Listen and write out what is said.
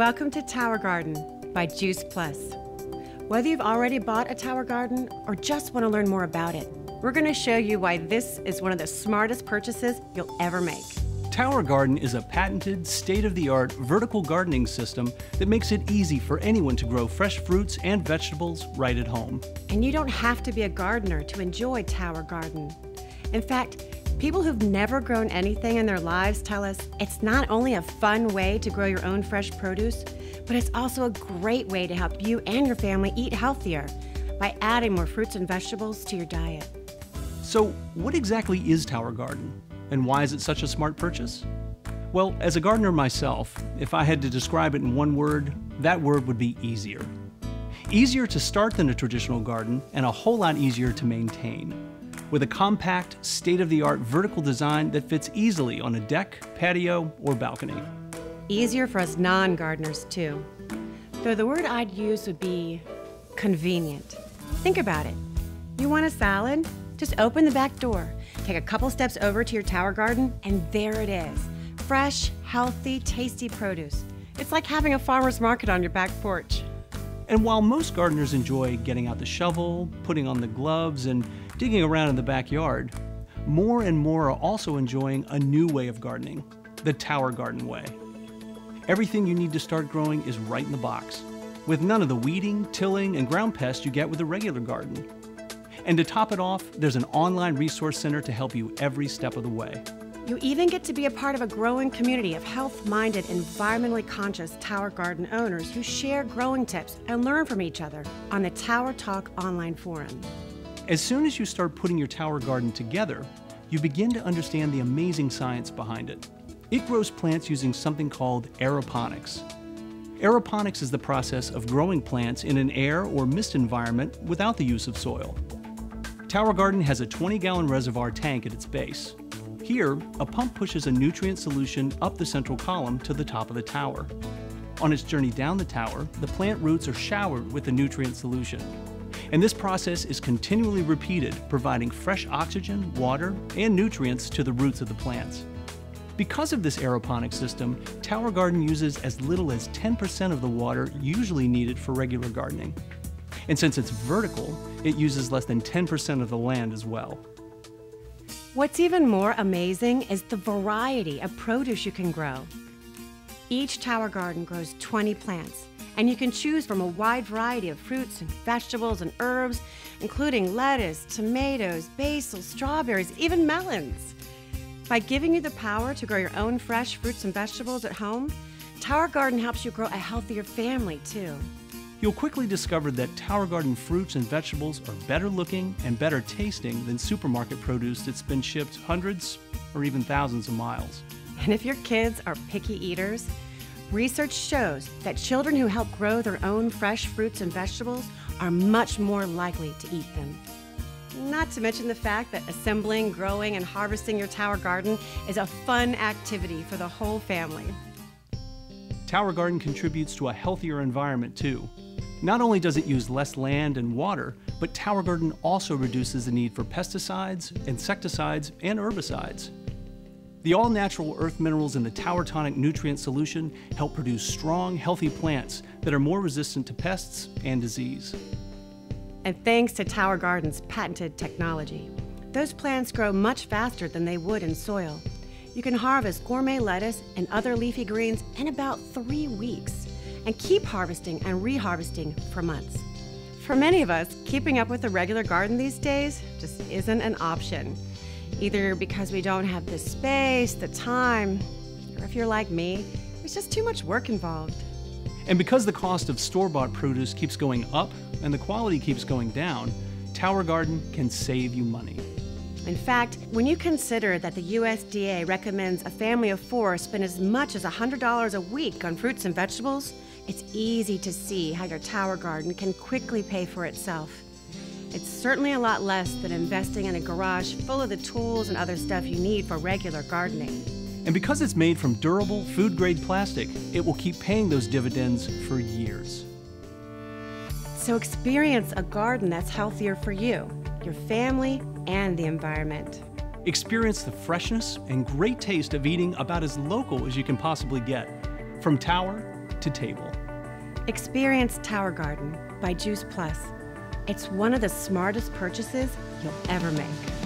Welcome to Tower Garden by Juice Plus. Whether you've already bought a tower garden or just want to learn more about it, we're going to show you why this is one of the smartest purchases you'll ever make. Tower Garden is a patented, state-of-the-art vertical gardening system that makes it easy for anyone to grow fresh fruits and vegetables right at home. And you don't have to be a gardener to enjoy Tower Garden. In fact, people who've never grown anything in their lives tell us it's not only a fun way to grow your own fresh produce, but it's also a great way to help you and your family eat healthier by adding more fruits and vegetables to your diet. So, what exactly is Tower Garden? And why is it such a smart purchase? Well, as a gardener myself, if I had to describe it in one word, that word would be easier. Easier to start than a traditional garden, and a whole lot easier to maintain. With a compact, state-of-the-art vertical design that fits easily on a deck, patio, or balcony. Easier for us non-gardeners too. Though the word I'd use would be convenient. Think about it. You want a salad? Just open the back door, take a couple steps over to your tower garden, and there it is. Fresh, healthy, tasty produce. It's like having a farmer's market on your back porch. And while most gardeners enjoy getting out the shovel, putting on the gloves, and digging around in the backyard, more and more are also enjoying a new way of gardening, the Tower Garden way. Everything you need to start growing is right in the box, with none of the weeding, tilling, and ground pests you get with a regular garden. And to top it off, there's an online resource center to help you every step of the way. You even get to be a part of a growing community of health-minded, environmentally conscious Tower Garden owners who share growing tips and learn from each other on the Tower Talk online forum. As soon as you start putting your tower garden together, you begin to understand the amazing science behind it. It grows plants using something called aeroponics. Aeroponics is the process of growing plants in an air or mist environment without the use of soil. Tower Garden has a 20-gallon reservoir tank at its base. Here, a pump pushes a nutrient solution up the central column to the top of the tower. On its journey down the tower, the plant roots are showered with the nutrient solution. And this process is continually repeated, providing fresh oxygen, water, and nutrients to the roots of the plants. Because of this aeroponic system, Tower Garden uses as little as 10% of the water usually needed for regular gardening. And since it's vertical, it uses less than 10% of the land as well. What's even more amazing is the variety of produce you can grow. Each Tower Garden grows 20 plants, and you can choose from a wide variety of fruits and vegetables and herbs, including lettuce, tomatoes, basil, strawberries, even melons. By giving you the power to grow your own fresh fruits and vegetables at home, Tower Garden helps you grow a healthier family too. You'll quickly discover that Tower Garden fruits and vegetables are better looking and better tasting than supermarket produce that's been shipped hundreds or even thousands of miles. And if your kids are picky eaters, research shows that children who help grow their own fresh fruits and vegetables are much more likely to eat them. Not to mention the fact that assembling, growing, and harvesting your Tower Garden is a fun activity for the whole family. Tower Garden contributes to a healthier environment too. Not only does it use less land and water, but Tower Garden also reduces the need for pesticides, insecticides, and herbicides. The all-natural earth minerals in the Tower Tonic nutrient solution help produce strong, healthy plants that are more resistant to pests and disease. And thanks to Tower Garden's patented technology, those plants grow much faster than they would in soil. You can harvest gourmet lettuce and other leafy greens in about 3 weeks, and keep harvesting and reharvesting for months. For many of us, keeping up with a regular garden these days just isn't an option. Either because we don't have the space, the time, or if you're like me, there's just too much work involved. And because the cost of store-bought produce keeps going up and the quality keeps going down, Tower Garden can save you money. In fact, when you consider that the USDA recommends a family of 4 spend as much as $100 a week on fruits and vegetables, it's easy to see how your Tower Garden can quickly pay for itself. It's certainly a lot less than investing in a garage full of the tools and other stuff you need for regular gardening. And because it's made from durable, food-grade plastic, it will keep paying those dividends for years. So experience a garden that's healthier for you, your family, and the environment. Experience the freshness and great taste of eating about as local as you can possibly get. From Tower to table. Experience Tower Garden by Juice Plus. It's one of the smartest purchases you'll ever make.